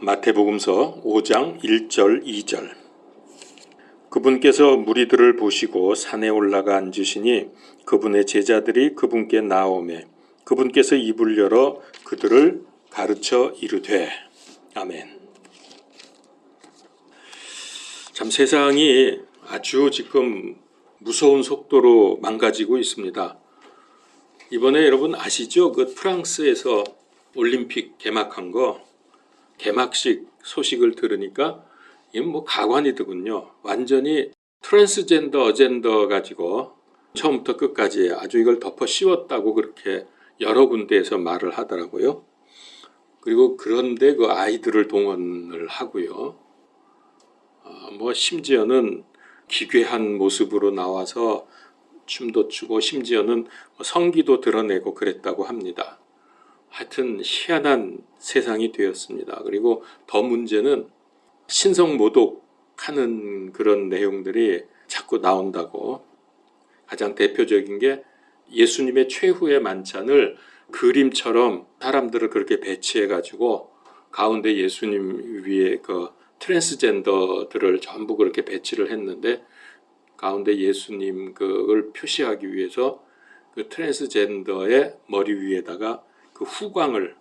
마태복음서 5장 1절 2절. 그분께서 무리들을 보시고 산에 올라가 앉으시니 그분의 제자들이 그분께 나오매 그분께서 입을 열어 그들을 가르쳐 이르되. 아멘. 참 세상이 아주 지금 무서운 속도로 망가지고 있습니다. 이번에 여러분 아시죠? 그 프랑스에서 올림픽 개막한 거, 개막식 소식을 들으니까 이건 뭐 가관이더군요. 완전히 트랜스젠더 어젠더 가지고 처음부터 끝까지 아주 이걸 덮어 씌웠다고 그렇게 여러 군데에서 말을 하더라고요. 그리고 그런데 그 아이들을 동원을 하고요. 뭐 심지어는 기괴한 모습으로 나와서 춤도 추고 심지어는 성기도 드러내고 그랬다고 합니다. 하여튼 희한한 세상이 되었습니다. 그리고 더 문제는 신성 모독하는 그런 내용들이 자꾸 나온다고. 가장 대표적인 게 예수님의 최후의 만찬을 그림처럼 사람들을 그렇게 배치해가지고 가운데 예수님 위에 그 트랜스젠더들을 전부 그렇게 배치를 했는데 가운데 예수님 그걸 표시하기 위해서 그 트랜스젠더의 머리 위에다가 그 후광을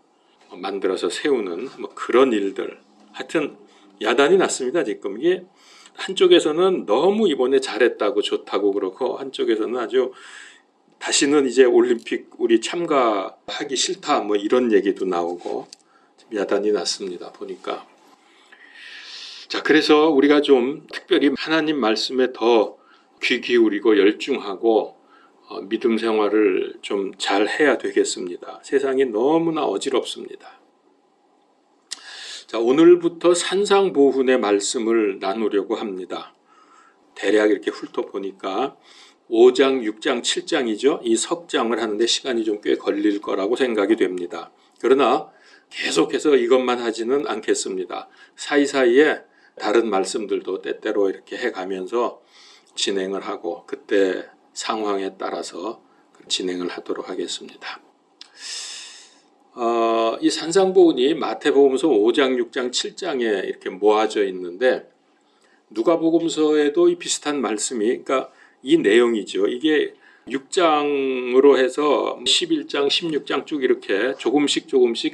만들어서 세우는 뭐 그런 일들. 하여튼 야단이 났습니다. 지금 이게 한쪽에서는 너무 이번에 잘했다고 좋다고 그렇고 한쪽에서는 아주 다시는 이제 올림픽 우리 참가하기 싫다 뭐 이런 얘기도 나오고 야단이 났습니다. 보니까. 자, 그래서 우리가 좀 특별히 하나님 말씀에 더 귀 기울이고 열중하고 믿음 생활을 좀 잘 해야 되겠습니다. 세상이 너무나 어지럽습니다. 자, 오늘부터 산상보훈의 말씀을 나누려고 합니다. 대략 이렇게 훑어보니까 5장, 6장, 7장이죠. 이 석장을 하는데 시간이 좀 꽤 걸릴 거라고 생각이 됩니다. 그러나 계속해서 이것만 하지는 않겠습니다. 사이사이에 다른 말씀들도 때때로 이렇게 해가면서 진행을 하고 그때 상황에 따라서 진행을 하도록 하겠습니다. 이 산상보훈이 마태복음서 5장, 6장, 7장에 이렇게 모아져 있는데 누가복음서에도 이 비슷한 말씀이, 그러니까 이 내용이죠. 이게 6장으로 해서 11장, 16장 쭉 이렇게 조금씩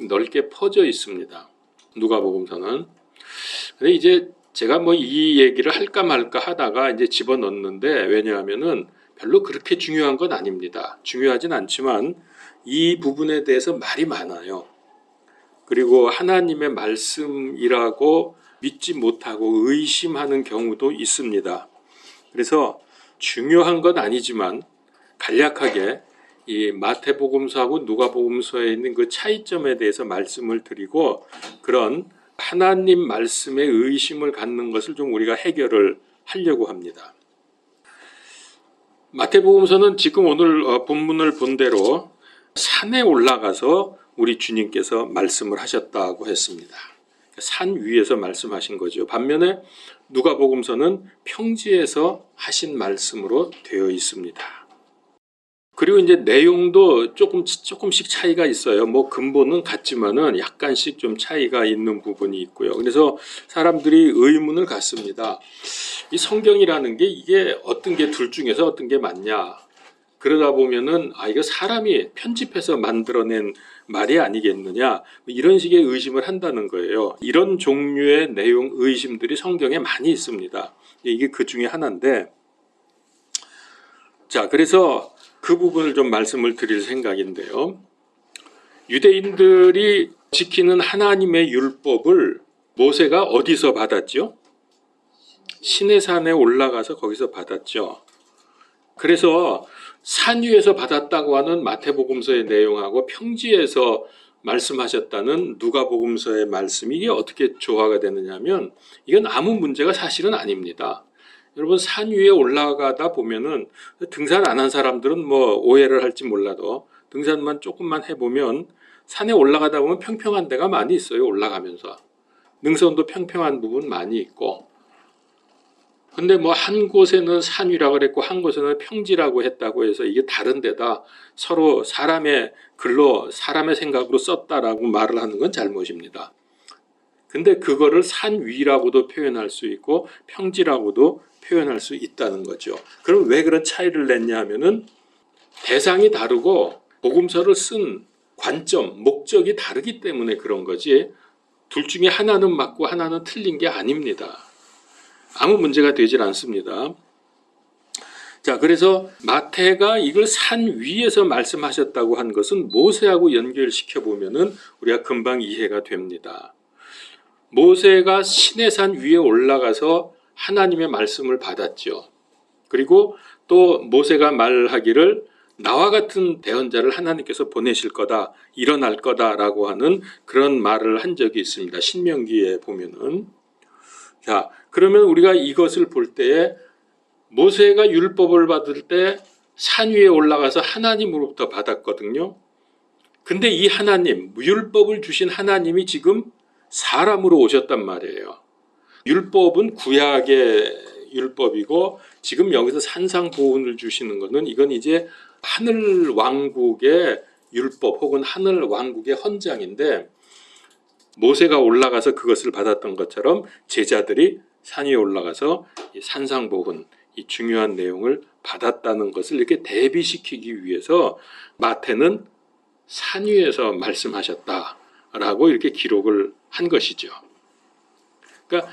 넓게 퍼져 있습니다. 누가복음서는. 근데 이제 제가 뭐 이 얘기를 할까 말까 하다가 이제 집어넣는데 왜냐하면은 별로 그렇게 중요한 건 아닙니다. 중요하진 않지만 이 부분에 대해서 말이 많아요. 그리고 하나님의 말씀이라고 믿지 못하고 의심하는 경우도 있습니다. 그래서 중요한 건 아니지만 간략하게 이 마태복음서하고 누가복음서에 있는 그 차이점에 대해서 말씀을 드리고 그런 하나님 말씀에 의심을 갖는 것을 좀 우리가 해결을 하려고 합니다. 마태복음서는 지금 오늘 본문을 본 대로 산에 올라가서 우리 주님께서 말씀을 하셨다고 했습니다. 산 위에서 말씀하신 거죠. 반면에 누가복음서는 평지에서 하신 말씀으로 되어 있습니다. 그리고 이제 내용도 조금씩 차이가 있어요. 뭐 근본은 같지만은 약간씩 좀 차이가 있는 부분이 있고요. 그래서 사람들이 의문을 갖습니다. 이 성경이라는 게 이게 어떤 게 둘 중에서 어떤 게 맞냐? 그러다 보면은 이거 사람이 편집해서 만들어낸 말이 아니겠느냐? 이런 식의 의심을 한다는 거예요. 이런 종류의 내용 의심들이 성경에 많이 있습니다. 이게 그 중에 하나인데, 자, 그래서 그 부분을 좀 말씀을 드릴 생각인데요. 유대인들이 지키는 하나님의 율법을 모세가 어디서 받았죠? 시내산에 올라가서 거기서 받았죠. 그래서 산 위에서 받았다고 하는 마태복음서의 내용하고 평지에서 말씀하셨다는 누가복음서의 말씀이 이게 어떻게 조화가 되느냐면 이건 아무 문제가 사실은 아닙니다. 여러분 산 위에 올라가다 보면은 등산 안 한 사람들은 뭐 오해를 할지 몰라도 등산만 조금만 해보면 산에 올라가다 보면 평평한 데가 많이 있어요. 올라가면서 능선도 평평한 부분 많이 있고 근데 뭐 한 곳에는 산 위라고 그랬고 한 곳에는 평지라고 했다고 해서 이게 다른 데다 서로 사람의 글로 사람의 생각으로 썼다라고 말을 하는 건 잘못입니다. 근데 그거를 산 위라고도 표현할 수 있고 평지라고도 표현할 수 있다는 거죠. 그럼 왜 그런 차이를 냈냐 하면은 대상이 다르고 복음서를 쓴 관점, 목적이 다르기 때문에 그런 거지, 둘 중에 하나는 맞고 하나는 틀린 게 아닙니다. 아무 문제가 되질 않습니다. 자, 그래서 마태가 이걸 산 위에서 말씀하셨다고 한 것은 모세하고 연결시켜 보면은 우리가 금방 이해가 됩니다. 모세가 시내산 위에 올라가서 하나님의 말씀을 받았죠. 그리고 또 모세가 말하기를 나와 같은 대언자를 하나님께서 보내실 거다, 일어날 거다라고 하는 그런 말을 한 적이 있습니다. 신명기에 보면은. 자, 그러면 우리가 이것을 볼 때에 모세가 율법을 받을 때 산 위에 올라가서 하나님으로부터 받았거든요. 근데 이 하나님, 율법을 주신 하나님이 지금 사람으로 오셨단 말이에요. 율법은 구약의 율법이고 지금 여기서 산상보훈을 주시는 것은 이건 이제 하늘 왕국의 율법 혹은 하늘 왕국의 헌장인데, 모세가 올라가서 그것을 받았던 것처럼 제자들이 산 위에 올라가서 이 산상보훈, 이 중요한 내용을 받았다는 것을 이렇게 대비시키기 위해서 마태는 산 위에서 말씀하셨다라고 이렇게 기록을 한 것이죠. 그러니까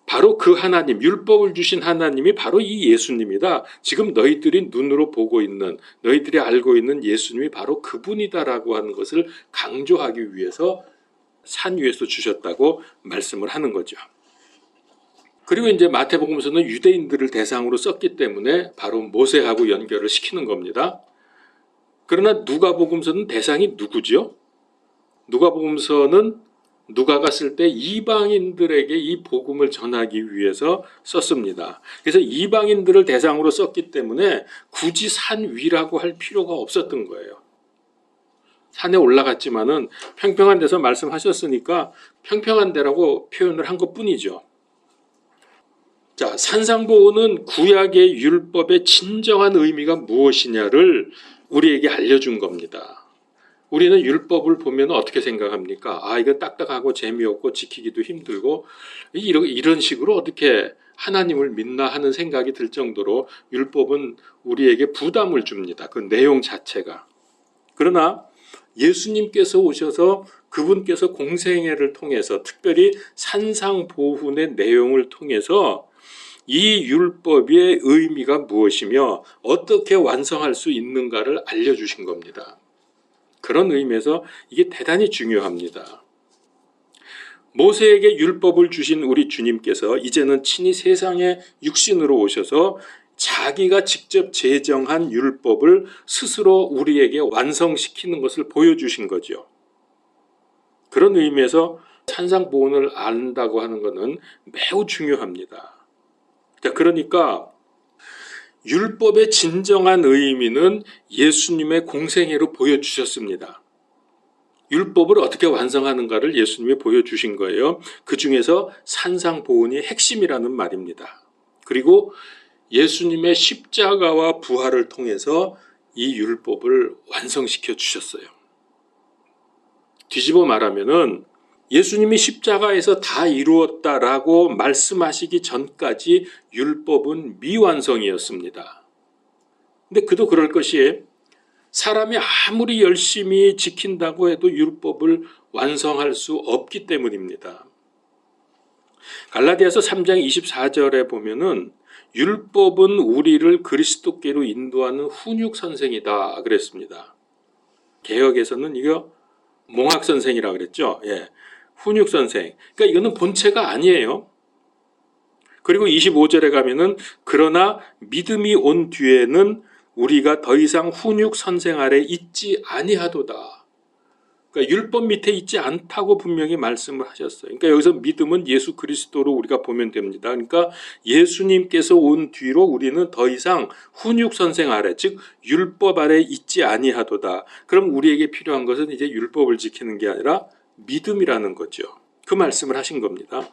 바로 그 하나님, 율법을 주신 하나님이 바로 이 예수님이다. 지금 너희들이 눈으로 보고 있는, 너희들이 알고 있는 예수님이 바로 그분이다라고 하는 것을 강조하기 위해서 산 위에서 주셨다고 말씀을 하는 거죠. 그리고 이제 마태복음서는 유대인들을 대상으로 썼기 때문에 바로 모세하고 연결을 시키는 겁니다. 그러나 누가복음서는 대상이 누구죠? 누가복음서는 누가가 쓸 때 이방인들에게 이 복음을 전하기 위해서 썼습니다. 그래서 이방인들을 대상으로 썼기 때문에 굳이 산 위라고 할 필요가 없었던 거예요. 산에 올라갔지만은 평평한 데서 말씀하셨으니까 평평한 데라고 표현을 한 것뿐이죠. 자, 산상보훈은 구약의 율법의 진정한 의미가 무엇이냐를 우리에게 알려준 겁니다. 우리는 율법을 보면 어떻게 생각합니까? 아, 이거 딱딱하고 재미없고 지키기도 힘들고 이런 식으로 어떻게 하나님을 믿나 하는 생각이 들 정도로 율법은 우리에게 부담을 줍니다. 그 내용 자체가. 그러나 예수님께서 오셔서 그분께서 공생애를 통해서 특별히 산상보훈의 내용을 통해서 이 율법의 의미가 무엇이며 어떻게 완성할 수 있는가를 알려주신 겁니다. 그런 의미에서 이게 대단히 중요합니다. 모세에게 율법을 주신 우리 주님께서 이제는 친히 세상에 육신으로 오셔서 자기가 직접 제정한 율법을 스스로 우리에게 완성시키는 것을 보여주신 거죠. 그런 의미에서 산상보훈을 안다고 하는 것은 매우 중요합니다. 그러니까 율법의 진정한 의미는 예수님의 공생애로 보여주셨습니다. 율법을 어떻게 완성하는가를 예수님이 보여주신 거예요. 그 중에서 산상보훈이 핵심이라는 말입니다. 그리고 예수님의 십자가와 부활을 통해서 이 율법을 완성시켜 주셨어요. 뒤집어 말하면은 예수님이 십자가에서 다 이루었다라고 말씀하시기 전까지 율법은 미완성이었습니다. 근데 그도 그럴 것이 사람이 아무리 열심히 지킨다고 해도 율법을 완성할 수 없기 때문입니다. 갈라디아서 3장 24절에 보면은 율법은 우리를 그리스도께로 인도하는 훈육 선생이다 그랬습니다. 개역에서는 이거 몽학 선생이라고 그랬죠. 예. 훈육 선생. 그러니까 이거는 본체가 아니에요. 그리고 25절에 가면은 그러나 믿음이 온 뒤에는 우리가 더 이상 훈육 선생 아래 있지 아니하도다. 그러니까 율법 밑에 있지 않다고 분명히 말씀을 하셨어요. 그러니까 여기서 믿음은 예수 그리스도로 우리가 보면 됩니다. 그러니까 예수님께서 온 뒤로 우리는 더 이상 훈육 선생 아래, 즉 율법 아래 있지 아니하도다. 그럼 우리에게 필요한 것은 이제 율법을 지키는 게 아니라 믿음이라는 거죠. 그 말씀을 하신 겁니다.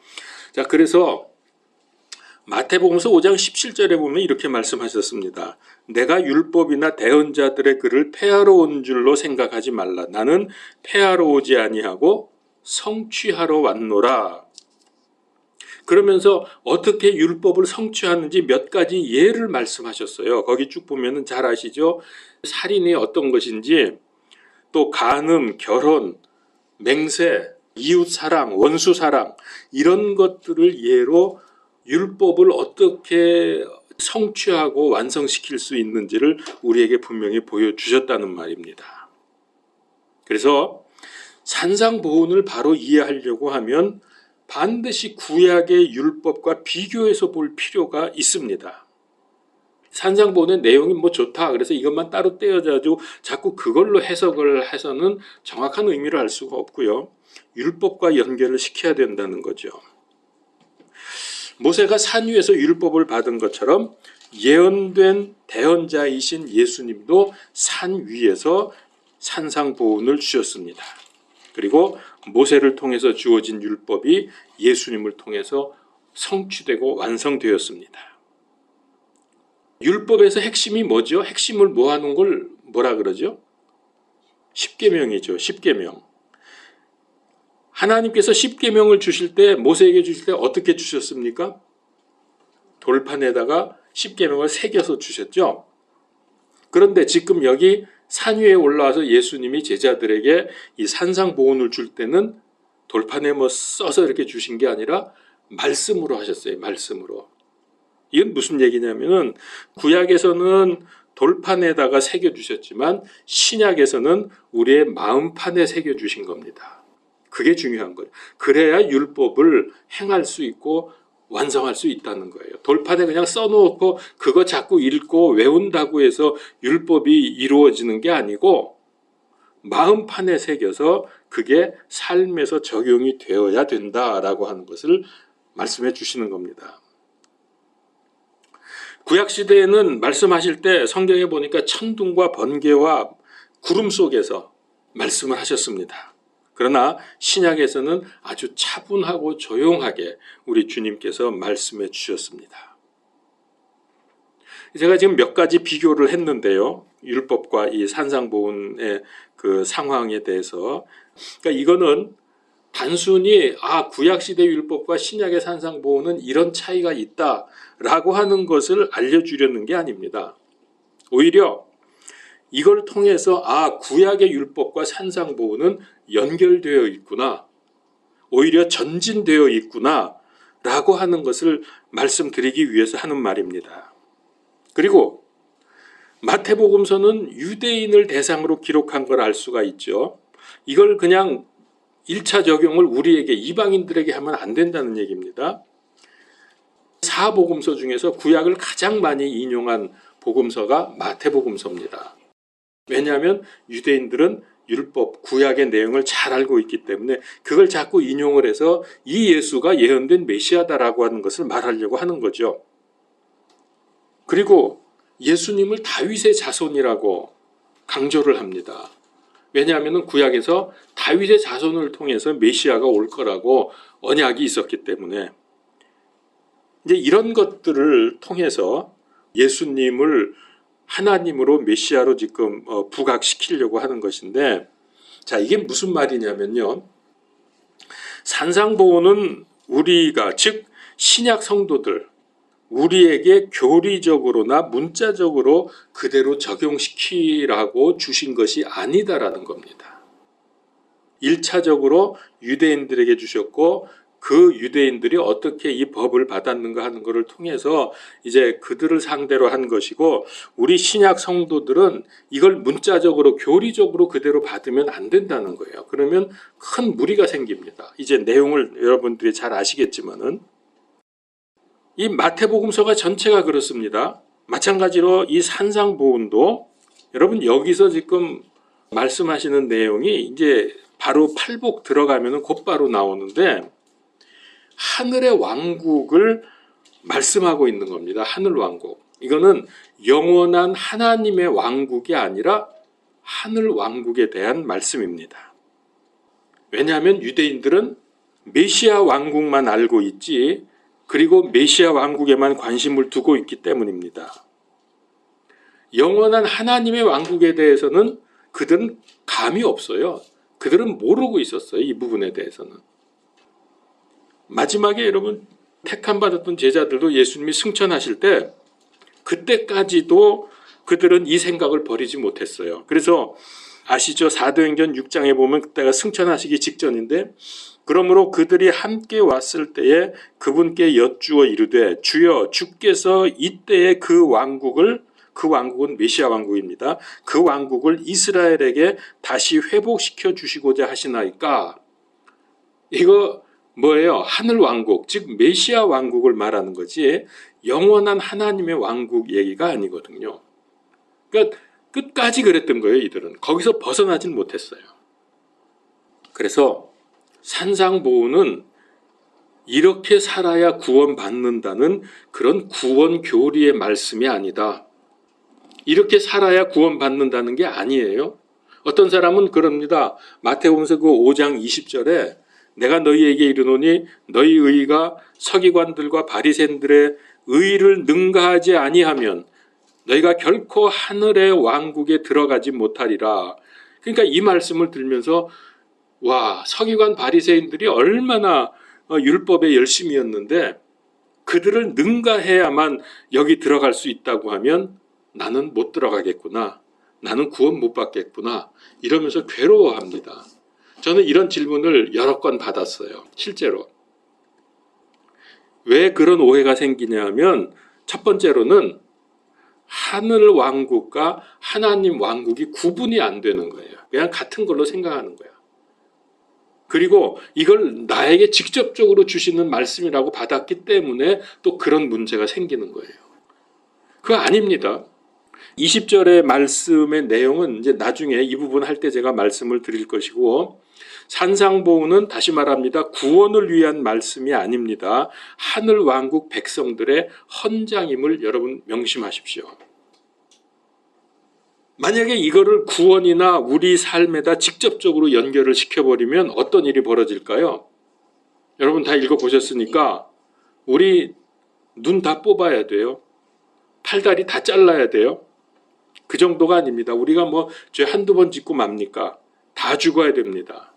자, 그래서 마태복음서 5장 17절에 보면 이렇게 말씀하셨습니다. 내가 율법이나 대언자들의 글을 폐하러 온 줄로 생각하지 말라. 나는 폐하러 오지 아니하고 성취하러 왔노라. 그러면서 어떻게 율법을 성취하는지 몇 가지 예를 말씀하셨어요. 거기 쭉 보면은 잘 아시죠? 살인이 어떤 것인지, 또 간음, 결혼, 맹세, 이웃 사랑, 원수 사랑, 이런 것들을 예로 율법을 어떻게 성취하고 완성시킬 수 있는지를 우리에게 분명히 보여주셨다는 말입니다. 그래서 산상보훈을 바로 이해하려고 하면 반드시 구약의 율법과 비교해서 볼 필요가 있습니다. 산상보훈의 내용이 뭐 좋다, 그래서 이것만 따로 떼어가지고 자꾸 그걸로 해석을 해서는 정확한 의미를 알 수가 없고요. 율법과 연결을 시켜야 된다는 거죠. 모세가 산 위에서 율법을 받은 것처럼 예언된 대언자이신 예수님도 산 위에서 산상보훈을 주셨습니다. 그리고 모세를 통해서 주어진 율법이 예수님을 통해서 성취되고 완성되었습니다. 율법에서 핵심이 뭐죠? 핵심을 모아놓은 걸 뭐라 그러죠? 십계명이죠. 십계명. 하나님께서 십계명을 주실 때, 모세에게 주실 때 어떻게 주셨습니까? 돌판에다가 십계명을 새겨서 주셨죠. 그런데 지금 여기 산 위에 올라와서 예수님이 제자들에게 이 산상보훈을 줄 때는 돌판에 뭐 써서 이렇게 주신 게 아니라 말씀으로 하셨어요. 말씀으로. 이건 무슨 얘기냐면은 구약에서는 돌판에다가 새겨 주셨지만 신약에서는 우리의 마음판에 새겨 주신 겁니다. 그게 중요한 거예요. 그래야 율법을 행할 수 있고 완성할 수 있다는 거예요. 돌판에 그냥 써놓고 그거 자꾸 읽고 외운다고 해서 율법이 이루어지는 게 아니고 마음판에 새겨서 그게 삶에서 적용이 되어야 된다라고 하는 것을 말씀해 주시는 겁니다. 구약시대에는 말씀하실 때 성경에 보니까 천둥과 번개와 구름 속에서 말씀을 하셨습니다. 그러나 신약에서는 아주 차분하고 조용하게 우리 주님께서 말씀해 주셨습니다. 제가 지금 몇 가지 비교를 했는데요. 율법과 이 산상보훈의 그 상황에 대해서. 그러니까 이거는 단순히 구약시대 율법과 신약의 산상보훈은 이런 차이가 있다라고 하는 것을 알려주려는 게 아닙니다. 오히려 이걸 통해서 구약의 율법과 산상보훈은 연결되어 있구나, 오히려 전진되어 있구나 라고 하는 것을 말씀드리기 위해서 하는 말입니다. 그리고 마태복음서는 유대인을 대상으로 기록한 걸 알 수가 있죠. 이걸 그냥 1차 적용을 우리에게, 이방인들에게 하면 안 된다는 얘기입니다. 사복음서 중에서 구약을 가장 많이 인용한 복음서가 마태복음서입니다. 왜냐하면 유대인들은 율법, 구약의 내용을 잘 알고 있기 때문에 그걸 자꾸 인용을 해서 이 예수가 예언된 메시아다라고 하는 것을 말하려고 하는 거죠. 그리고 예수님을 다윗의 자손이라고 강조를 합니다. 왜냐하면 구약에서 다윗의 자손을 통해서 메시아가 올 거라고 언약이 있었기 때문에 이제 이런 것들을 통해서 예수님을 하나님으로 메시아로 지금 부각시키려고 하는 것인데, 자, 이게 무슨 말이냐면요. 산상보훈은 우리가, 즉 신약 성도들, 우리에게 교리적으로나 문자적으로 그대로 적용시키라고 주신 것이 아니다라는 겁니다. 1차적으로 유대인들에게 주셨고 그 유대인들이 어떻게 이 법을 받았는가 하는 것을 통해서 이제 그들을 상대로 한 것이고, 우리 신약 성도들은 이걸 문자적으로 교리적으로 그대로 받으면 안 된다는 거예요. 그러면 큰 무리가 생깁니다. 이제 내용을 여러분들이 잘 아시겠지만은 이 마태복음서가 전체가 그렇습니다. 마찬가지로 이 산상보훈도 여러분 여기서 지금 말씀하시는 내용이 이제 바로 팔복 들어가면 곧바로 나오는데 하늘의 왕국을 말씀하고 있는 겁니다. 하늘 왕국. 이거는 영원한 하나님의 왕국이 아니라 하늘 왕국에 대한 말씀입니다. 왜냐하면 유대인들은 메시아 왕국만 알고 있지, 그리고 메시아 왕국에만 관심을 두고 있기 때문입니다. 영원한 하나님의 왕국에 대해서는 그들은 감이 없어요. 그들은 모르고 있었어요. 이 부분에 대해서는. 마지막에 여러분 택함 받았던 제자들도 예수님이 승천하실 때 그때까지도 그들은 이 생각을 버리지 못했어요. 그래서 아시죠? 사도행전 6장에 보면 그때가 승천하시기 직전인데, 그러므로 그들이 함께 왔을 때에 그분께 여쭈어 이르되 주여 주께서 이때에 그 왕국은 메시아 왕국입니다. 그 왕국을 이스라엘에게 다시 회복시켜 주시고자 하시나이까. 이거 뭐예요? 하늘 왕국, 즉 메시아 왕국을 말하는 거지 영원한 하나님의 왕국 얘기가 아니거든요. 그러니까 끝까지 그랬던 거예요. 이들은 거기서 벗어나진 못했어요. 그래서 산상보훈은 이렇게 살아야 구원받는다는 그런 구원 교리의 말씀이 아니다. 이렇게 살아야 구원받는다는 게 아니에요. 어떤 사람은 그럽니다. 마태복음서 그 5장 20절에 내가 너희에게 이르노니 너희 의가 서기관들과 바리새인들의 의를 능가하지 아니하면 너희가 결코 하늘의 왕국에 들어가지 못하리라. 그러니까 이 말씀을 들으면서 와, 서기관 바리새인들이 얼마나 율법에 열심이었는데 그들을 능가해야만 여기 들어갈 수 있다고 하면 나는 못 들어가겠구나. 나는 구원 못 받겠구나. 이러면서 괴로워합니다. 저는 이런 질문을 여러 건 받았어요. 실제로. 왜 그런 오해가 생기냐 하면 첫 번째로는 하늘 왕국과 하나님 왕국이 구분이 안 되는 거예요. 그냥 같은 걸로 생각하는 거야. 그리고 이걸 나에게 직접적으로 주시는 말씀이라고 받았기 때문에 또 그런 문제가 생기는 거예요. 그거 아닙니다. 20절의 말씀의 내용은 이제 나중에 이 부분 할 때 제가 말씀을 드릴 것이고, 산상보훈은 다시 말합니다. 구원을 위한 말씀이 아닙니다. 하늘 왕국 백성들의 헌장임을 여러분 명심하십시오. 만약에 이거를 구원이나 우리 삶에다 직접적으로 연결을 시켜버리면 어떤 일이 벌어질까요? 여러분 다 읽어보셨으니까 우리 눈 다 뽑아야 돼요. 팔다리 다 잘라야 돼요. 그 정도가 아닙니다. 우리가 뭐 죄 한두 번 짓고 맙니까? 다 죽어야 됩니다.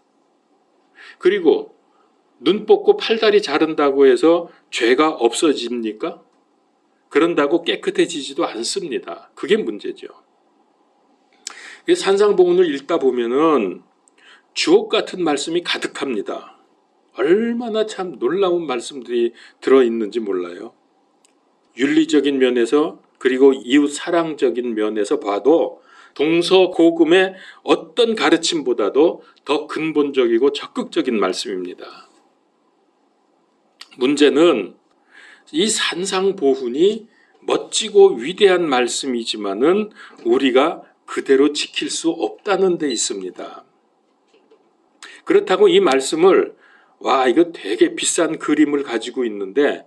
그리고 눈 뽑고 팔다리 자른다고 해서 죄가 없어집니까? 그런다고 깨끗해지지도 않습니다. 그게 문제죠. 산상보훈을 읽다 보면은 주옥 같은 말씀이 가득합니다. 얼마나 참 놀라운 말씀들이 들어있는지 몰라요. 윤리적인 면에서 그리고 이웃 사랑적인 면에서 봐도 동서고금의 어떤 가르침보다도 더 근본적이고 적극적인 말씀입니다. 문제는 이 산상보훈이 멋지고 위대한 말씀이지만은 우리가 그대로 지킬 수 없다는 데 있습니다. 그렇다고 이 말씀을 이거 되게 비싼 그림을 가지고 있는데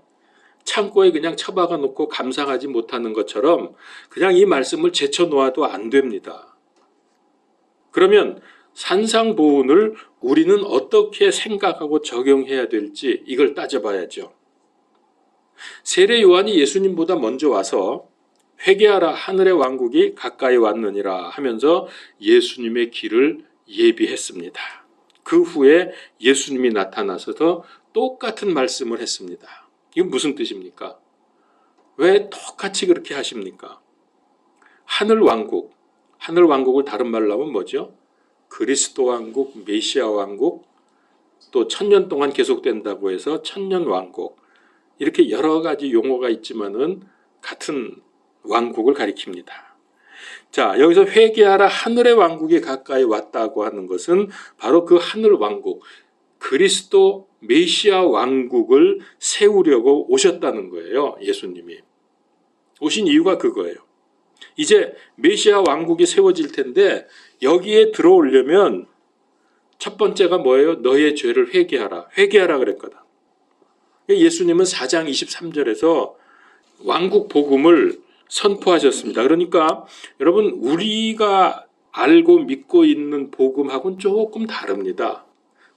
창고에 그냥 처박아 놓고 감상하지 못하는 것처럼 그냥 이 말씀을 제쳐놓아도 안 됩니다. 그러면 산상보훈을 우리는 어떻게 생각하고 적용해야 될지 이걸 따져봐야죠. 세례 요한이 예수님보다 먼저 와서 회개하라 하늘의 왕국이 가까이 왔느니라 하면서 예수님의 길을 예비했습니다. 그 후에 예수님이 나타나셔서 똑같은 말씀을 했습니다. 이건 무슨 뜻입니까? 왜 똑같이 그렇게 하십니까? 하늘 왕국을 다른 말로 하면 뭐죠? 그리스도 왕국, 메시아 왕국, 또 1000년 동안 계속된다고 해서 천년 왕국, 이렇게 여러 가지 용어가 있지만은 같은 왕국을 가리킵니다. 자, 여기서 회개하라 하늘의 왕국이 가까이 왔다고 하는 것은 바로 그 하늘 왕국, 그리스도 메시아 왕국을 세우려고 오셨다는 거예요. 예수님이 오신 이유가 그거예요. 이제 메시아 왕국이 세워질 텐데 여기에 들어오려면 첫 번째가 뭐예요? 너의 죄를 회개하라 그랬거든. 예수님은 4장 23절에서 왕국 복음을 선포하셨습니다. 그러니까 여러분 우리가 알고 믿고 있는 복음하고는 조금 다릅니다.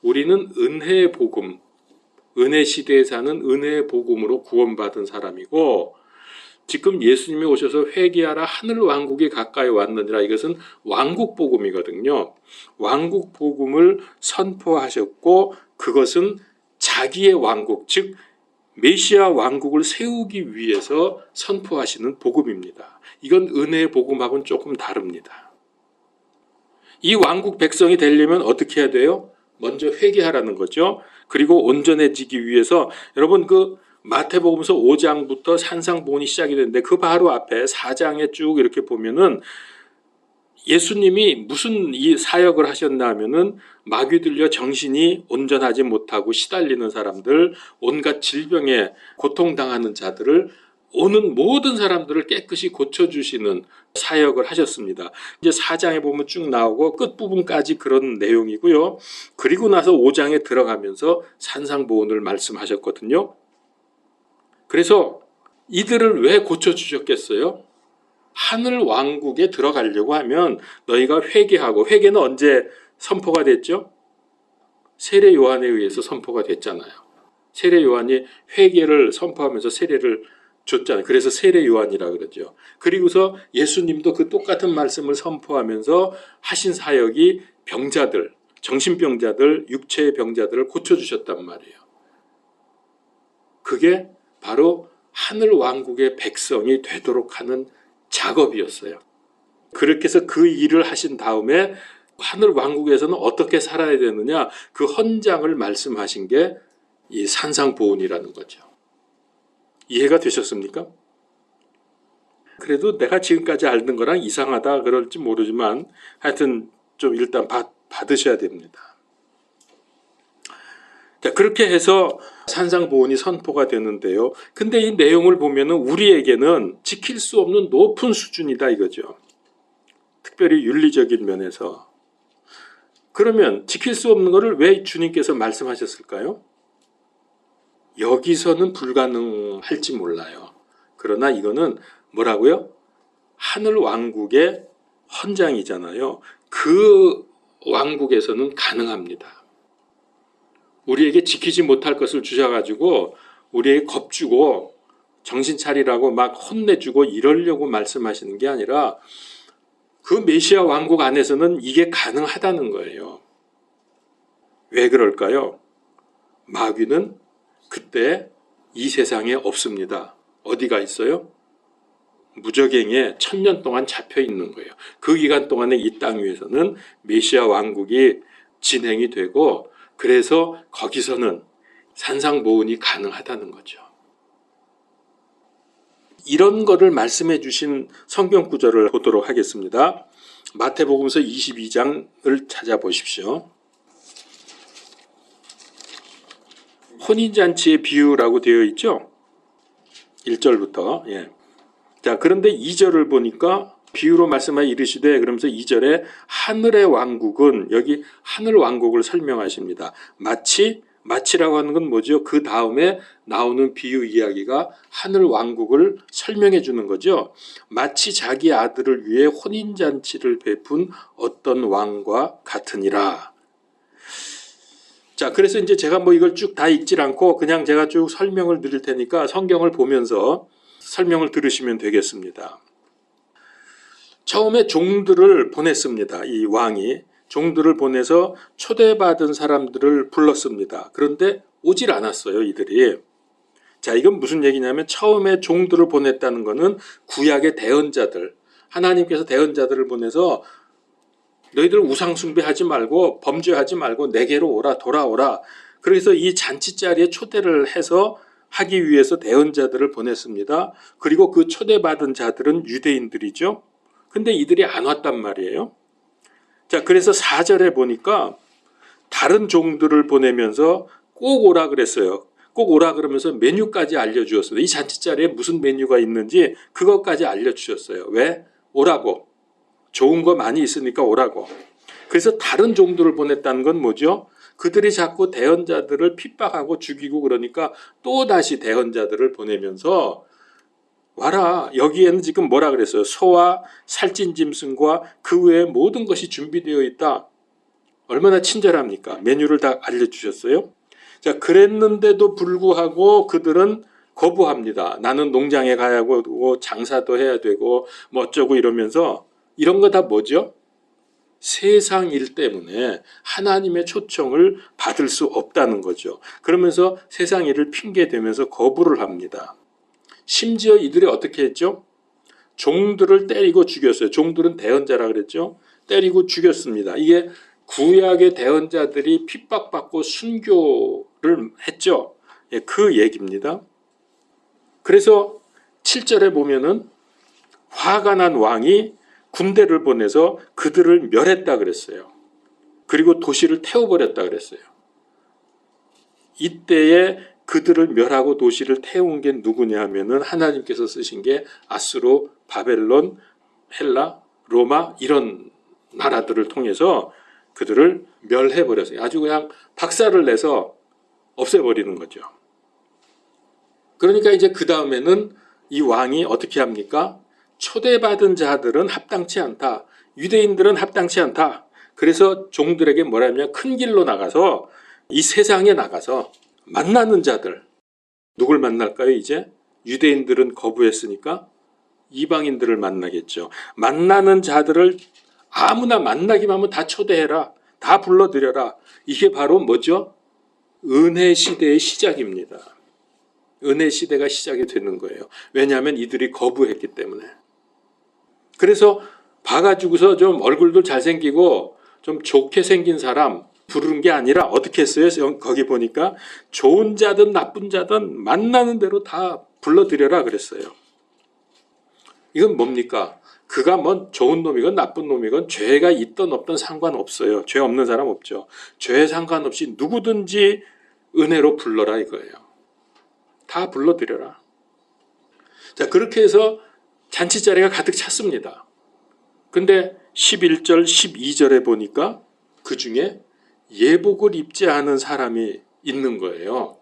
우리는 은혜의 복음, 은혜 시대에 사는 은혜의 복음으로 구원받은 사람이고, 지금 예수님이 오셔서 회개하라 하늘 왕국이 가까이 왔느니라, 이것은 왕국 복음이거든요. 왕국 복음을 선포하셨고 그것은 자기의 왕국, 즉 메시아 왕국을 세우기 위해서 선포하시는 복음입니다. 이건 은혜의 복음하고는 조금 다릅니다. 이 왕국 백성이 되려면 어떻게 해야 돼요? 먼저 회개하라는 거죠. 그리고 온전해지기 위해서 여러분 그 마태복음서 5장부터 산상보훈이 시작이 되는데 그 바로 앞에 4장에 쭉 이렇게 보면은 예수님이 무슨 이 사역을 하셨나 하면은 마귀 들려 정신이 온전하지 못하고 시달리는 사람들, 온갖 질병에 고통당하는 자들을 오는 모든 사람들을 깨끗이 고쳐주시는 사역을 하셨습니다. 이제 4장에 보면 쭉 나오고 끝부분까지 그런 내용이고요. 그리고 나서 5장에 들어가면서 산상보훈을 말씀하셨거든요. 그래서 이들을 왜 고쳐주셨겠어요? 하늘 왕국에 들어가려고 하면 너희가 회개하고, 회개는 언제 선포가 됐죠? 세례 요한에 의해서 선포가 됐잖아요. 세례 요한이 회개를 선포하면서 세례를 줬잖아요. 그래서 세례 요한이라 그러죠. 그리고서 예수님도 그 똑같은 말씀을 선포하면서 하신 사역이 병자들, 정신병자들, 육체의 병자들을 고쳐주셨단 말이에요. 그게 바로 하늘 왕국의 백성이 되도록 하는 작업이었어요. 그렇게 해서 그 일을 하신 다음에 하늘 왕국에서는 어떻게 살아야 되느냐, 그 헌장을 말씀하신 게 이 산상보훈이라는 거죠. 이해가 되셨습니까? 그래도 내가 지금까지 알던 거랑 이상하다 그럴지 모르지만 하여튼 좀 일단 받으셔야 됩니다. 자, 그렇게 해서 산상보훈이 선포가 되는데요. 근데 이 내용을 보면은 우리에게는 지킬 수 없는 높은 수준이다 이거죠. 특별히 윤리적인 면에서. 그러면 지킬 수 없는 것을 왜 주님께서 말씀하셨을까요? 여기서는 불가능할지 몰라요. 그러나 이거는 뭐라고요? 하늘 왕국의 헌장이잖아요. 그 왕국에서는 가능합니다. 우리에게 지키지 못할 것을 주셔가지고 우리에게 겁주고 정신 차리라고 막 혼내주고 이러려고 말씀하시는 게 아니라 그 메시아 왕국 안에서는 이게 가능하다는 거예요. 왜 그럴까요? 마귀는 그때 이 세상에 없습니다. 어디가 있어요? 무저갱에 1000년 동안 잡혀 있는 거예요. 그 기간 동안에 이 땅 위에서는 메시아 왕국이 진행이 되고 그래서 거기서는 산상보훈이 가능하다는 거죠. 이런 거를 말씀해 주신 성경 구절을 보도록 하겠습니다. 마태복음서 22장을 찾아보십시오. 혼인잔치의 비유라고 되어 있죠. 1절부터. 예. 자, 그런데 2절을 보니까 비유로 말씀하여 이르시되 그러면서 2절에 하늘의 왕국은 여기 하늘 왕국을 설명하십니다. 마치라고 하는 건 뭐죠? 그 다음에 나오는 비유 이야기가 하늘 왕국을 설명해 주는 거죠. 마치 자기 아들을 위해 혼인잔치를 베푼 어떤 왕과 같으니라. 자, 그래서 이제 제가 뭐 이걸 쭉 다 읽질 않고 그냥 제가 쭉 설명을 드릴 테니까 성경을 보면서 설명을 들으시면 되겠습니다. 처음에 종들을 보냈습니다. 이 왕이 종들을 보내서 초대받은 사람들을 불렀습니다. 그런데 오질 않았어요, 이들이. 자, 이건 무슨 얘기냐면 처음에 종들을 보냈다는 것은 구약의 대언자들, 하나님께서 대언자들을 보내서 너희들 우상 숭배하지 말고 범죄하지 말고 내게로 오라, 돌아오라. 그래서 이 잔치자리에 초대를 해서 하기 위해서 대언자들을 보냈습니다. 그리고 그 초대받은 자들은 유대인들이죠. 근데 이들이 안 왔단 말이에요. 자, 그래서 4절에 보니까 다른 종들을 보내면서 꼭 오라 그랬어요. 꼭 오라 그러면서 메뉴까지 알려주었어요. 이 잔치자리에 무슨 메뉴가 있는지 그것까지 알려주셨어요. 왜? 오라고. 좋은 거 많이 있으니까 오라고. 그래서 다른 종들을 보냈다는 건 뭐죠? 그들이 자꾸 대언자들을 핍박하고 죽이고 그러니까 또 다시 대언자들을 보내면서 와라. 여기에는 지금 뭐라 그랬어요? 소와 살찐 짐승과 그 외에 모든 것이 준비되어 있다. 얼마나 친절합니까? 메뉴를 다 알려주셨어요. 자, 그랬는데도 불구하고 그들은 거부합니다. 나는 농장에 가야 하고 장사도 해야 되고 뭐 어쩌고 이러면서 이런 거 다 뭐죠? 세상 일 때문에 하나님의 초청을 받을 수 없다는 거죠. 그러면서 세상 일을 핑계대면서 거부를 합니다. 심지어 이들이 어떻게 했죠? 종들을 때리고 죽였어요. 종들은 대언자라 그랬죠. 때리고 죽였습니다. 이게 구약의 대언자들이 핍박받고 순교를 했죠. 예, 그 얘기입니다. 그래서 7절에 보면은 화가 난 왕이 군대를 보내서 그들을 멸했다 그랬어요. 그리고 도시를 태워버렸다 그랬어요. 이때에 그들을 멸하고 도시를 태운 게 누구냐 하면은 하나님께서 쓰신 게 아수르, 바벨론, 헬라, 로마 이런 나라들을 통해서 그들을 멸해버렸어요. 아주 그냥 박살을 내서 없애버리는 거죠. 그러니까 이제 그 다음에는 이 왕이 어떻게 합니까? 초대받은 자들은 합당치 않다. 유대인들은 합당치 않다. 그래서 종들에게 뭐라 하냐면 큰 길로 나가서 이 세상에 나가서 만나는 자들. 누굴 만날까요 이제? 유대인들은 거부했으니까 이방인들을 만나겠죠. 만나는 자들을 아무나 만나기만 하면 다 초대해라. 다 불러들여라. 이게 바로 뭐죠? 은혜 시대의 시작입니다. 은혜 시대가 시작이 되는 거예요. 왜냐하면 이들이 거부했기 때문에. 그래서 봐가지고서 좀 얼굴도 잘생기고 좀 좋게 생긴 사람 부르는 게 아니라 어떻게 했어요? 거기 보니까 좋은 자든 나쁜 자든 만나는 대로 다 불러들여라 그랬어요. 이건 뭡니까? 그가 뭐 좋은 놈이건 나쁜 놈이건 죄가 있든 없든 상관없어요. 죄 없는 사람 없죠. 죄에 상관없이 누구든지 은혜로 불러라 이거예요. 다 불러들여라. 자, 그렇게 해서 잔치자리가 가득 찼습니다. 근데 11절, 12절에 보니까 그 중에 예복을 입지 않은 사람이 있는 거예요.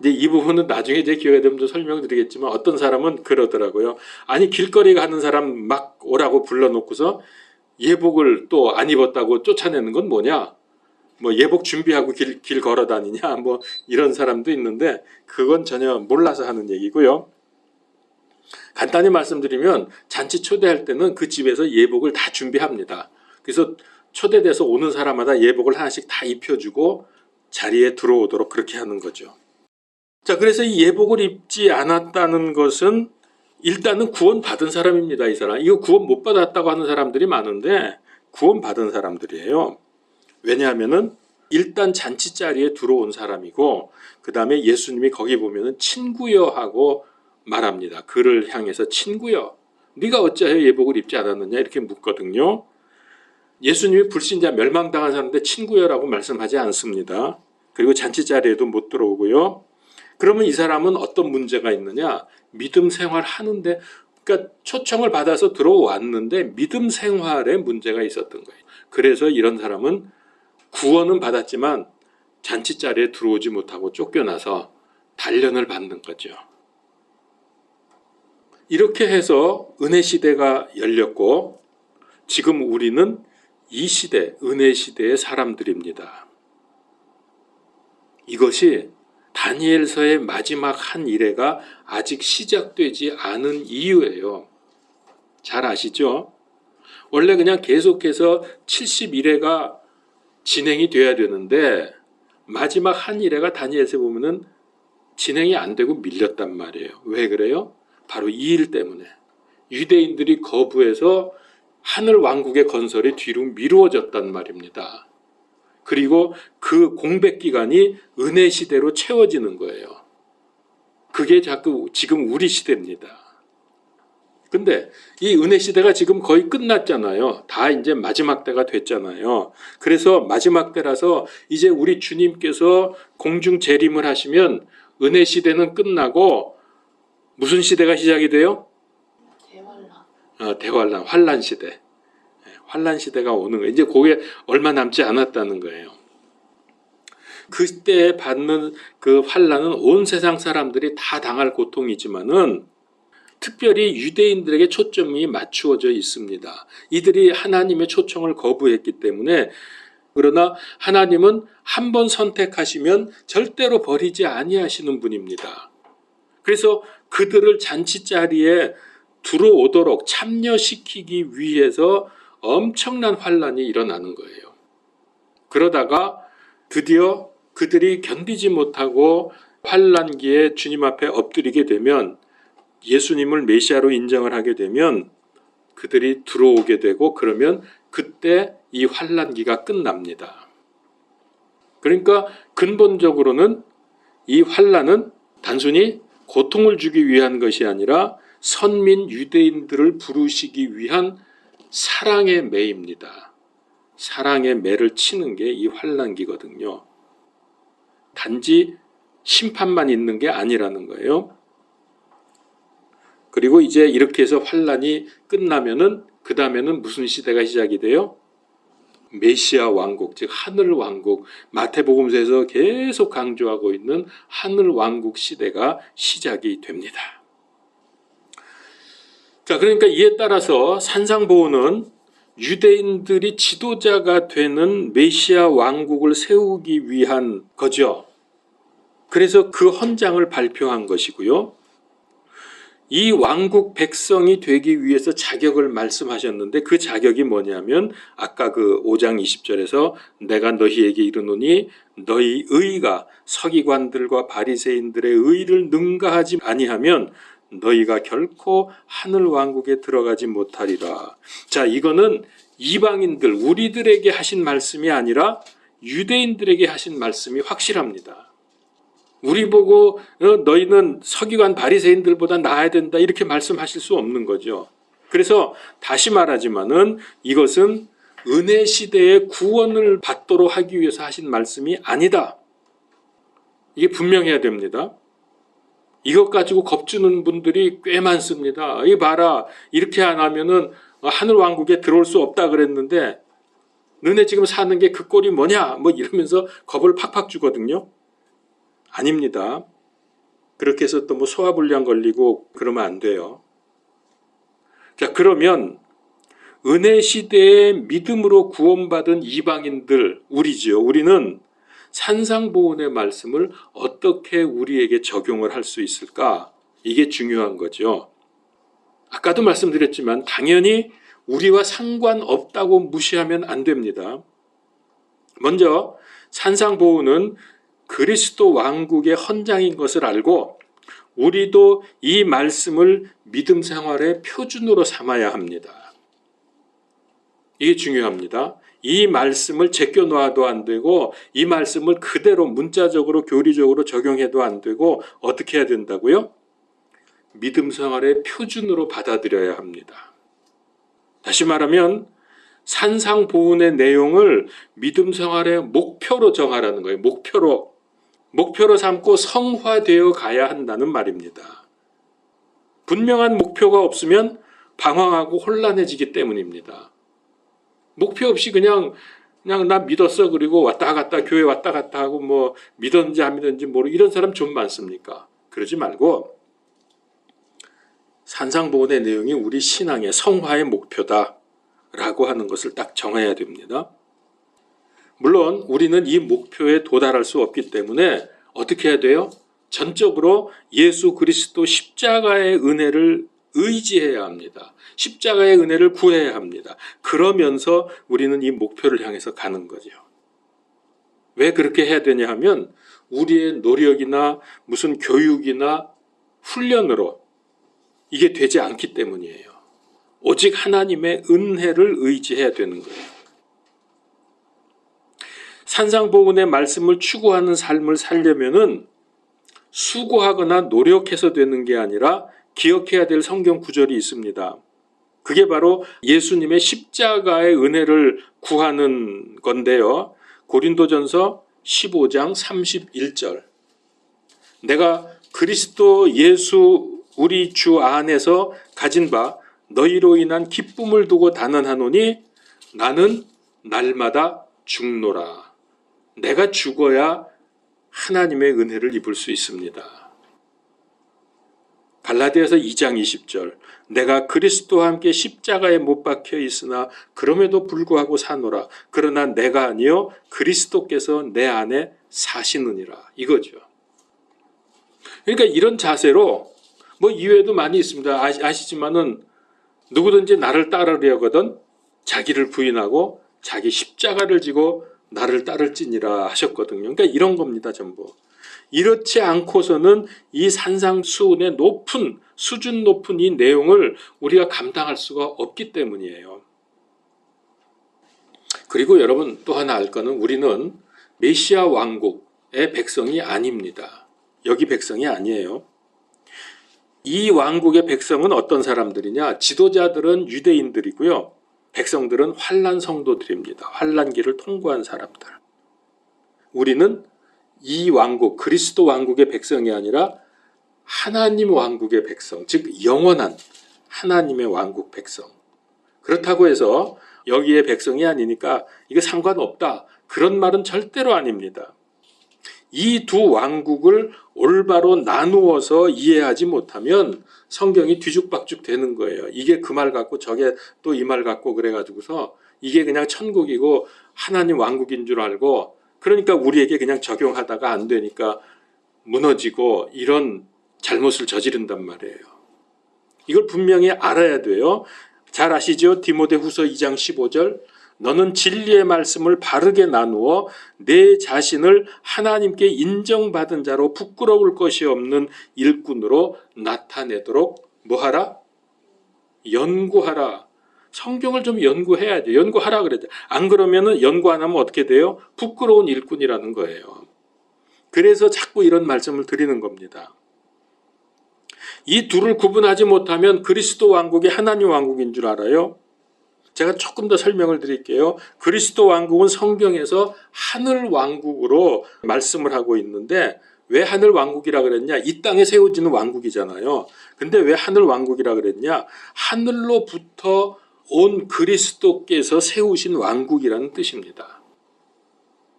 이제 이 부분은 나중에 이제 기회가 되면 좀 설명드리겠지만 어떤 사람은 그러더라고요. 아니 길거리 가는 사람 막 오라고 불러놓고서 예복을 또 안 입었다고 쫓아내는 건 뭐냐? 뭐 예복 준비하고 길 걸어 다니냐? 뭐 이런 사람도 있는데 그건 전혀 몰라서 하는 얘기고요. 간단히 말씀드리면 잔치 초대할 때는 그 집에서 예복을 다 준비합니다. 그래서 초대돼서 오는 사람마다 예복을 하나씩 다 입혀주고 자리에 들어오도록 그렇게 하는 거죠. 자, 그래서 이 예복을 입지 않았다는 것은 일단은 구원받은 사람입니다. 이 사람. 이거 구원 못 받았다고 하는 사람들이 많은데 구원받은 사람들이에요. 왜냐하면은 일단 잔치 자리에 들어온 사람이고 그 다음에 예수님이 거기 보면은 친구여 하고 말합니다. 그를 향해서 친구여 네가 어찌하여 예복을 입지 않았느냐 이렇게 묻거든요. 예수님이 불신자 멸망당한 사람인데 친구여라고 말씀하지 않습니다. 그리고 잔치 자리에도 못 들어오고요. 그러면 이 사람은 어떤 문제가 있느냐? 믿음 생활 하는데 그러니까 초청을 받아서 들어왔는데 믿음 생활에 문제가 있었던 거예요. 그래서 이런 사람은 구원은 받았지만 잔치 자리에 들어오지 못하고 쫓겨나서 단련을 받는 거죠. 이렇게 해서 은혜 시대가 열렸고 지금 우리는 이 시대, 은혜 시대의 사람들입니다. 이것이 다니엘서의 마지막 한 일회가 아직 시작되지 않은 이유예요. 잘 아시죠? 원래 그냥 계속해서 71회가 진행이 돼야 되는데 마지막 한 일회가 다니엘서에 보면은 진행이 안 되고 밀렸단 말이에요. 왜 그래요? 바로 이 일 때문에 유대인들이 거부해서 하늘 왕국의 건설이 뒤로 미루어졌단 말입니다. 그리고 그 공백 기간이 은혜 시대로 채워지는 거예요. 그게 자꾸 지금 우리 시대입니다. 근데 이 은혜 시대가 지금 거의 끝났잖아요. 다 이제 마지막 때가 됐잖아요. 그래서 마지막 때라서 이제 우리 주님께서 공중 재림을 하시면 은혜 시대는 끝나고 무슨 시대가 시작이 돼요? 대환란, 환란 시대. 환란 시대가 오는 거예요. 이제 그게 얼마 남지 않았다는 거예요. 그때 받는 그 환란은 온 세상 사람들이 다 당할 고통이지만은 특별히 유대인들에게 초점이 맞추어져 있습니다. 이들이 하나님의 초청을 거부했기 때문에 그러나 하나님은 한 번 선택하시면 절대로 버리지 아니하시는 분입니다. 그래서 그들을 잔치 자리에 들어오도록 참여시키기 위해서 엄청난 환란이 일어나는 거예요. 그러다가 드디어 그들이 견디지 못하고 환란기에 주님 앞에 엎드리게 되면, 예수님을 메시아로 인정을 하게 되면 그들이 들어오게 되고, 그러면 그때 이 환란기가 끝납니다. 그러니까 근본적으로는 이 환란은 단순히 고통을 주기 위한 것이 아니라 선민 유대인들을 부르시기 위한 사랑의 매입니다. 사랑의 매를 치는 게 이 환란기거든요. 단지 심판만 있는 게 아니라는 거예요. 그리고 이제 이렇게 해서 환란이 끝나면은 그 다음에는 무슨 시대가 시작이 돼요? 메시아 왕국, 즉 하늘 왕국, 마태복음서에서 계속 강조하고 있는 하늘 왕국 시대가 시작이 됩니다. 자, 그러니까 이에 따라서 산상보훈은 유대인들이 지도자가 되는 메시아 왕국을 세우기 위한 거죠. 그래서 그 헌장을 발표한 것이고요. 이 왕국 백성이 되기 위해서 자격을 말씀하셨는데, 그 자격이 뭐냐면 아까 그 5장 20절에서 내가 너희에게 이르노니 너희 의가 서기관들과 바리새인들의 의를 능가하지 아니하면 너희가 결코 하늘 왕국에 들어가지 못하리라. 자, 이거는 이방인들, 우리들에게 하신 말씀이 아니라 유대인들에게 하신 말씀이 확실합니다. 우리 보고 너희는 서기관 바리새인들보다 나아야 된다 이렇게 말씀하실 수 없는 거죠. 그래서 다시 말하지만은 이것은 은혜 시대의 구원을 받도록 하기 위해서 하신 말씀이 아니다. 이게 분명해야 됩니다. 이것 가지고 겁주는 분들이 꽤 많습니다. 이 봐라, 이렇게 안 하면은 하늘 왕국에 들어올 수 없다 그랬는데 너네 지금 사는 게 그 꼴이 뭐냐 뭐 이러면서 겁을 팍팍 주거든요. 아닙니다. 그렇게 해서 또 뭐 소화불량 걸리고 그러면 안 돼요. 자, 그러면 은혜 시대에 믿음으로 구원받은 이방인들, 우리지요. 우리는 산상보훈의 말씀을 어떻게 우리에게 적용을 할 수 있을까? 이게 중요한 거죠. 아까도 말씀드렸지만 당연히 우리와 상관없다고 무시하면 안 됩니다. 먼저 산상보훈은 그리스도 왕국의 헌장인 것을 알고 우리도 이 말씀을 믿음 생활의 표준으로 삼아야 합니다. 이게 중요합니다. 이 말씀을 제껴놓아도 안 되고 이 말씀을 그대로 문자적으로 교리적으로 적용해도 안 되고 어떻게 해야 된다고요? 믿음 생활의 표준으로 받아들여야 합니다. 다시 말하면 산상보훈의 내용을 믿음 생활의 목표로 정하라는 거예요. 목표로 삼고 성화되어 가야 한다는 말입니다. 분명한 목표가 없으면 방황하고 혼란해지기 때문입니다. 목표 없이 그냥 나 믿었어 그리고 왔다 갔다 교회 왔다 갔다 하고 뭐 믿었는지 안 믿었는지 모르고 이런 사람 좀 많습니까? 그러지 말고 산상보훈의 내용이 우리 신앙의 성화의 목표다라고 하는 것을 딱 정해야 됩니다. 물론 우리는 이 목표에 도달할 수 없기 때문에 어떻게 해야 돼요? 전적으로 예수 그리스도 십자가의 은혜를 의지해야 합니다. 십자가의 은혜를 구해야 합니다. 그러면서 우리는 이 목표를 향해서 가는 거죠. 왜 그렇게 해야 되냐 하면 우리의 노력이나 무슨 교육이나 훈련으로 이게 되지 않기 때문이에요. 오직 하나님의 은혜를 의지해야 되는 거예요. 산상보훈의 말씀을 추구하는 삶을 살려면은 수고하거나 노력해서 되는 게 아니라 기억해야 될 성경 구절이 있습니다. 그게 바로 예수님의 십자가의 은혜를 구하는 건데요. 고린도전서 15장 31절. 내가 그리스도 예수 우리 주 안에서 가진 바 너희로 인한 기쁨을 두고 단언하노니 나는 날마다 죽노라. 내가 죽어야 하나님의 은혜를 입을 수 있습니다. 갈라디아서 2장 20절. 내가 그리스도와 함께 십자가에 못 박혀 있으나 그럼에도 불구하고 사노라. 그러나 내가 아니요 그리스도께서 내 안에 사시느니라. 이거죠. 그러니까 이런 자세로 뭐 이외에도 많이 있습니다. 아시지만은 누구든지 나를 따르려거든 자기를 부인하고 자기 십자가를 지고 나를 따를지니라 하셨거든요. 그러니까 이런 겁니다, 전부. 이렇지 않고서는 이 산상수훈의 높은 수준 높은 이 내용을 우리가 감당할 수가 없기 때문이에요. 그리고 여러분 또 하나 알 거는 우리는 메시아 왕국의 백성이 아닙니다. 여기 백성이 아니에요. 이 왕국의 백성은 어떤 사람들이냐? 지도자들은 유대인들이고요. 백성들은 환난 성도들입니다. 환난기를 통과한 사람들. 우리는 이 왕국, 그리스도 왕국의 백성이 아니라 하나님 왕국의 백성, 즉 영원한 하나님의 왕국 백성. 그렇다고 해서 여기에 백성이 아니니까 이거 상관없다. 그런 말은 절대로 아닙니다. 이 두 왕국을 올바로 나누어서 이해하지 못하면 성경이 뒤죽박죽 되는 거예요. 이게 그 말 같고 저게 또 이 말 같고 그래가지고서 이게 그냥 천국이고 하나님 왕국인 줄 알고 그러니까 우리에게 그냥 적용하다가 안 되니까 무너지고 이런 잘못을 저지른단 말이에요. 이걸 분명히 알아야 돼요. 잘 아시죠? 디모데후서 2장 15절 너는 진리의 말씀을 바르게 나누어 내 자신을 하나님께 인정받은 자로 부끄러울 것이 없는 일꾼으로 나타내도록 뭐하라? 연구하라. 성경을 좀 연구해야죠. 연구하라 그랬죠. 안 그러면 연구 안 하면 어떻게 돼요? 부끄러운 일꾼이라는 거예요. 그래서 자꾸 이런 말씀을 드리는 겁니다. 이 둘을 구분하지 못하면 그리스도 왕국이 하나님 왕국인 줄 알아요? 제가 조금 더 설명을 드릴게요. 그리스도 왕국은 성경에서 하늘 왕국으로 말씀을 하고 있는데 왜 하늘 왕국이라 그랬냐? 이 땅에 세워지는 왕국이잖아요. 근데 왜 하늘 왕국이라 그랬냐? 하늘로부터 온 그리스도께서 세우신 왕국이라는 뜻입니다.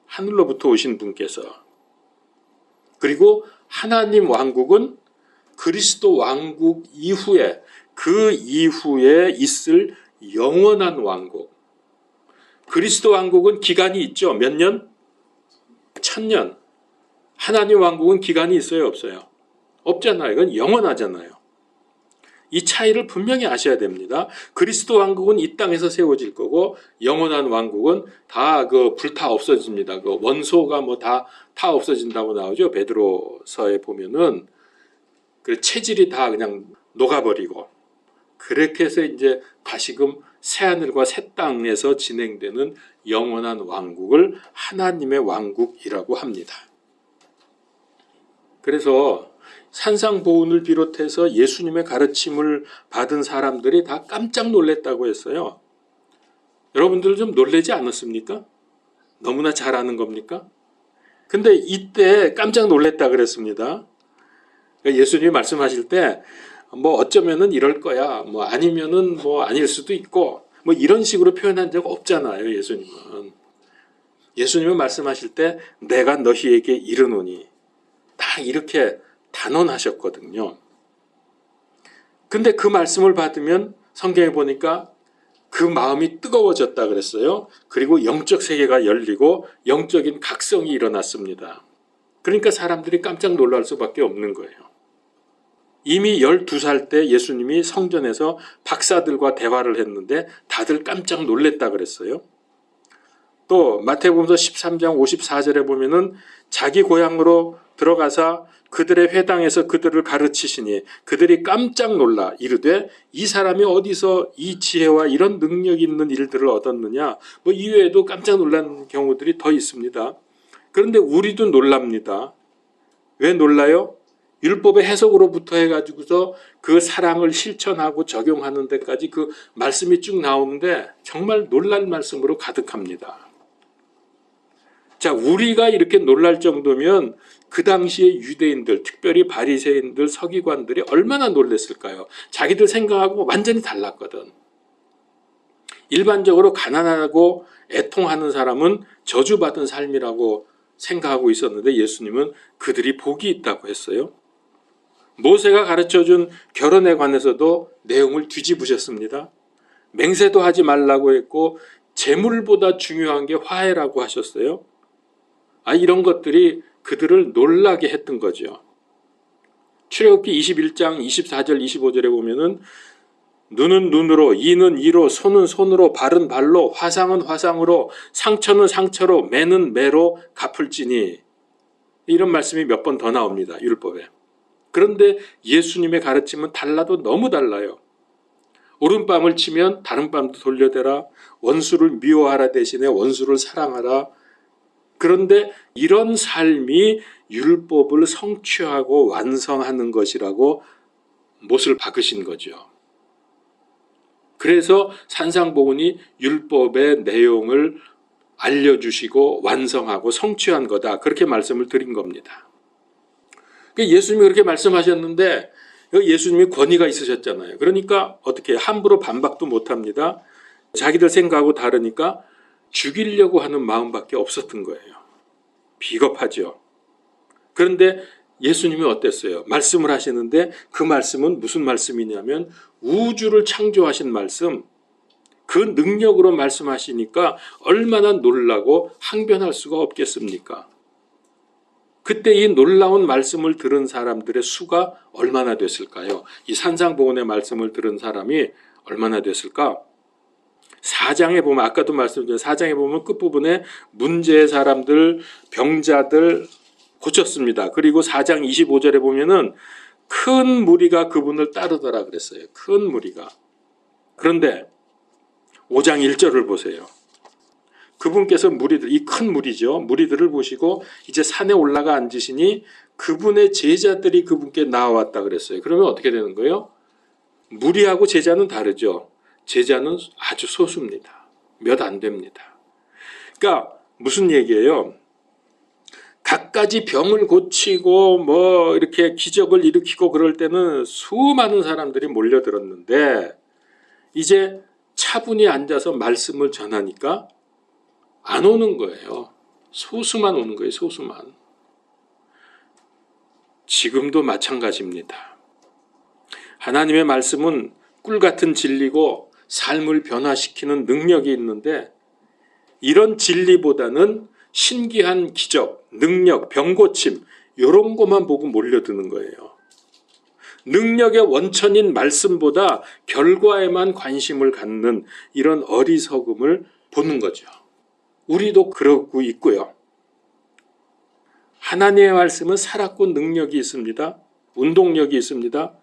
하늘로부터 오신 분께서. 그리고 하나님 왕국은 그리스도 왕국 이후에 그 이후에 있을 영원한 왕국. 그리스도 왕국은 기간이 있죠. 몇 년? 1000년. 하나님 왕국은 기간이 있어요? 없어요? 없잖아요. 이건 영원하잖아요. 이 차이를 분명히 아셔야 됩니다. 그리스도 왕국은 이 땅에서 세워질 거고 영원한 왕국은 다 그 불타 없어집니다. 그 원소가 뭐 다 없어진다고 나오죠. 베드로서에 보면은 그 체질이 다 그냥 녹아버리고 그렇게 해서 이제 다시금 새 하늘과 새 땅에서 진행되는 영원한 왕국을 하나님의 왕국이라고 합니다. 그래서 산상보훈을 비롯해서 예수님의 가르침을 받은 사람들이 다 깜짝 놀랐다고 했어요. 여러분들 좀 놀라지 않았습니까? 너무나 잘 아는 겁니까? 근데 이때 깜짝 놀랐다 그랬습니다. 예수님이 말씀하실 때 뭐 어쩌면은 이럴 거야, 뭐 아니면은 뭐 아닐 수도 있고, 뭐 이런 식으로 표현한 적 없잖아요, 예수님은. 예수님은 말씀하실 때 내가 너희에게 이르노니 딱 이렇게 단언하셨거든요. 근데 그 말씀을 받으면 성경에 보니까 그 마음이 뜨거워졌다 그랬어요. 그리고 영적 세계가 열리고 영적인 각성이 일어났습니다. 그러니까 사람들이 깜짝 놀랄 수밖에 없는 거예요. 이미 12살 때 예수님이 성전에서 박사들과 대화를 했는데 다들 깜짝 놀랐다 그랬어요. 또 마태복음서 13장 54절에 보면은 자기 고향으로 들어가사 그들의 회당에서 그들을 가르치시니 그들이 깜짝 놀라 이르되 이 사람이 어디서 이 지혜와 이런 능력 있는 일들을 얻었느냐. 뭐 이외에도 깜짝 놀란 경우들이 더 있습니다. 그런데 우리도 놀랍니다. 왜 놀라요? 율법의 해석으로부터 해가지고서 그 사랑을 실천하고 적용하는 데까지 그 말씀이 쭉 나오는데 정말 놀랄 말씀으로 가득합니다. 자, 우리가 이렇게 놀랄 정도면 그 당시에 유대인들, 특별히 바리새인들, 서기관들이 얼마나 놀랐을까요? 자기들 생각하고 완전히 달랐거든. 일반적으로 가난하고 애통하는 사람은 저주받은 삶이라고 생각하고 있었는데 예수님은 그들이 복이 있다고 했어요. 모세가 가르쳐준 결혼에 관해서도 내용을 뒤집으셨습니다. 맹세도 하지 말라고 했고 재물보다 중요한 게 화해라고 하셨어요. 이런 것들이 그들을 놀라게 했던 거죠. 출애굽기 21장 24절 25절에 보면은 눈은 눈으로, 이는 이로, 손은 손으로, 발은 발로, 화상은 화상으로, 상처는 상처로, 매는 매로 갚을지니. 이런 말씀이 몇 번 더 나옵니다. 율법에. 그런데 예수님의 가르침은 달라도 너무 달라요. 오른밤을 치면 다른 밤도 돌려대라. 원수를 미워하라 대신에 원수를 사랑하라. 그런데 이런 삶이 율법을 성취하고 완성하는 것이라고 못을 박으신 거죠. 그래서 산상보훈이 율법의 내용을 알려주시고 완성하고 성취한 거다. 그렇게 말씀을 드린 겁니다. 예수님이 그렇게 말씀하셨는데 예수님이 권위가 있으셨잖아요. 그러니까 어떻게 함부로 반박도 못합니다. 자기들 생각하고 다르니까 죽이려고 하는 마음밖에 없었던 거예요. 비겁하죠. 그런데 예수님이 어땠어요? 말씀을 하시는데 그 말씀은 무슨 말씀이냐면 우주를 창조하신 말씀, 그 능력으로 말씀하시니까 얼마나 놀라고 항변할 수가 없겠습니까? 그때 이 놀라운 말씀을 들은 사람들의 수가 얼마나 됐을까요? 이 산상보훈의 말씀을 들은 사람이 얼마나 됐을까? 4장에 보면, 아까도 말씀드린 4장에 보면 끝부분에 문제의 사람들, 병자들 고쳤습니다. 그리고 4장 25절에 보면은 큰 무리가 그분을 따르더라 그랬어요. 큰 무리가. 그런데 5장 1절을 보세요. 그분께서 무리들, 이 큰 무리죠. 무리들을 보시고 이제 산에 올라가 앉으시니 그분의 제자들이 그분께 나와왔다 그랬어요. 그러면 어떻게 되는 거예요? 무리하고 제자는 다르죠. 제자는 아주 소수입니다. 몇 안 됩니다. 그러니까 무슨 얘기예요? 갖가지 병을 고치고 뭐 이렇게 기적을 일으키고 그럴 때는 수많은 사람들이 몰려들었는데 이제 차분히 앉아서 말씀을 전하니까 안 오는 거예요. 소수만 오는 거예요. 소수만. 지금도 마찬가지입니다. 하나님의 말씀은 꿀 같은 진리고 삶을 변화시키는 능력이 있는데 이런 진리보다는 신기한 기적, 능력, 병고침 이런 것만 보고 몰려드는 거예요. 능력의 원천인 말씀보다 결과에만 관심을 갖는 이런 어리석음을 보는 거죠. 우리도 그러고 있고요. 하나님의 말씀은 살았고 능력이 있습니다. 운동력이 있습니다.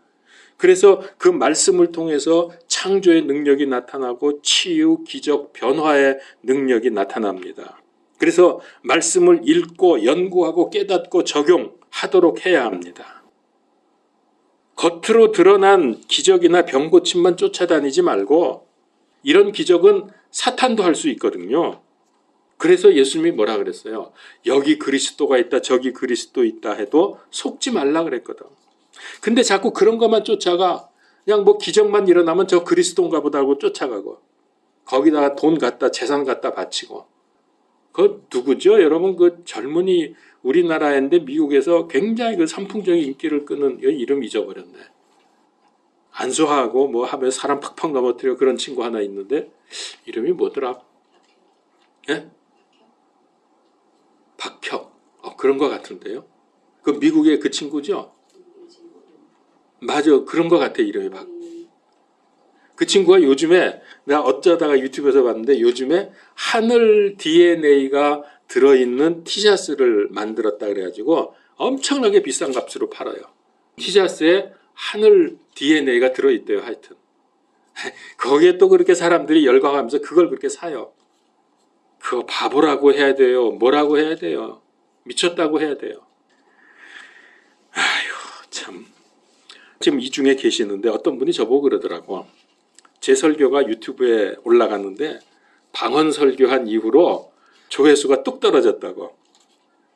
그래서 그 말씀을 통해서 창조의 능력이 나타나고 치유, 기적, 변화의 능력이 나타납니다. 그래서 말씀을 읽고 연구하고 깨닫고 적용하도록 해야 합니다. 겉으로 드러난 기적이나 병고침만 쫓아다니지 말고 이런 기적은 사탄도 할 수 있거든요. 그래서 예수님이 뭐라 그랬어요? 여기 그리스도가 있다, 저기 그리스도 있다 해도 속지 말라 그랬거든. 근데 자꾸 그런 것만 쫓아가. 그냥 뭐 기적만 일어나면 저 그리스도인가 보다 하고 쫓아가고 거기다가 돈 갖다 재산 갖다 바치고. 그 누구죠? 여러분 그 젊은이 우리나라인데 미국에서 굉장히 그 선풍적인 인기를 끄는 이름 잊어버렸네. 안수하고 뭐 하면 사람 팍팍 넘어뜨려 그런 친구 하나 있는데 이름이 뭐더라? 예? 박혁. 그런 것 같은데요. 그 미국의 그 친구죠? 맞아. 그런 것 같아 이름이 그 친구가 요즘에 내가 어쩌다가 유튜브에서 봤는데 요즘에 하늘 DNA가 들어있는 티셔츠를 만들었다 그래가지고 엄청나게 비싼 값으로 팔아요. 티셔츠에 하늘 DNA가 들어있대요. 하여튼 거기에 또 그렇게 사람들이 열광하면서 그걸 그렇게 사요. 그거 바보라고 해야 돼요. 뭐라고 해야 돼요. 미쳤다고 해야 돼요. 아휴 참. 지금 이 중에 계시는데 어떤 분이 저보고 그러더라고. 제 설교가 유튜브에 올라갔는데 방언 설교한 이후로 조회수가 뚝 떨어졌다고.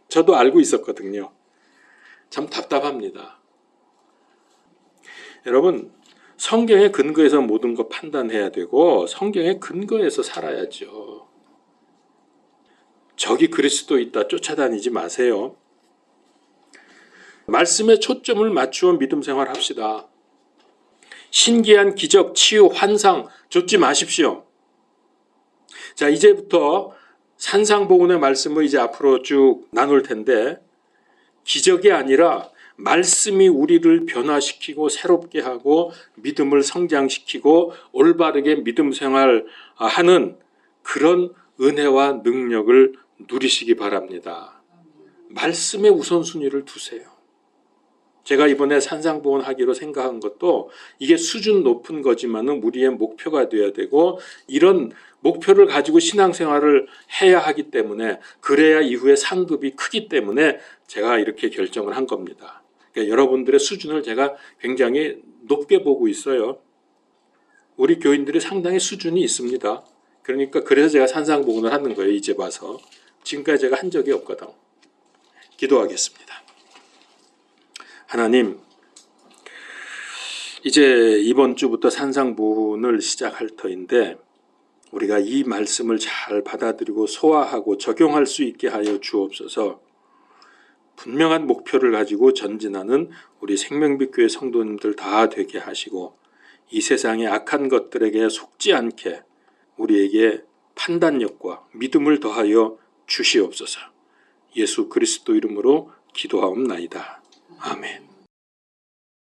저도 알고 있었거든요. 참 답답합니다. 여러분 성경의 근거에서 모든 거 판단해야 되고 성경의 근거에서 살아야죠. 저기 그리스도 있다 쫓아다니지 마세요. 말씀에 초점을 맞추어 믿음 생활 합시다. 신기한 기적, 치유, 환상 좇지 마십시오. 자, 이제부터 산상보훈의 말씀을 이제 앞으로 쭉 나눌 텐데 기적이 아니라 말씀이 우리를 변화시키고 새롭게 하고 믿음을 성장시키고 올바르게 믿음 생활하는 그런 은혜와 능력을 누리시기 바랍니다. 말씀의 우선순위를 두세요. 제가 이번에 산상보원 하기로 생각한 것도 이게 수준 높은 거지만은 우리의 목표가 돼야 되고 이런 목표를 가지고 신앙생활을 해야 하기 때문에 그래야 이후에 상급이 크기 때문에 제가 이렇게 결정을 한 겁니다. 그러니까 여러분들의 수준을 제가 굉장히 높게 보고 있어요. 우리 교인들이 상당히 수준이 있습니다. 그러니까 그래서 제가 산상보원을 하는 거예요. 이제 봐서. 지금까지 제가 한 적이 없거든. 기도하겠습니다. 하나님, 이제 이번 주부터 산상보훈을 시작할 터인데 우리가 이 말씀을 잘 받아들이고 소화하고 적용할 수 있게 하여 주옵소서. 분명한 목표를 가지고 전진하는 우리 생명빛교회 성도님들 다 되게 하시고 이 세상의 악한 것들에게 속지 않게 우리에게 판단력과 믿음을 더하여 주시옵소서. 예수 그리스도 이름으로 기도하옵나이다. 아멘.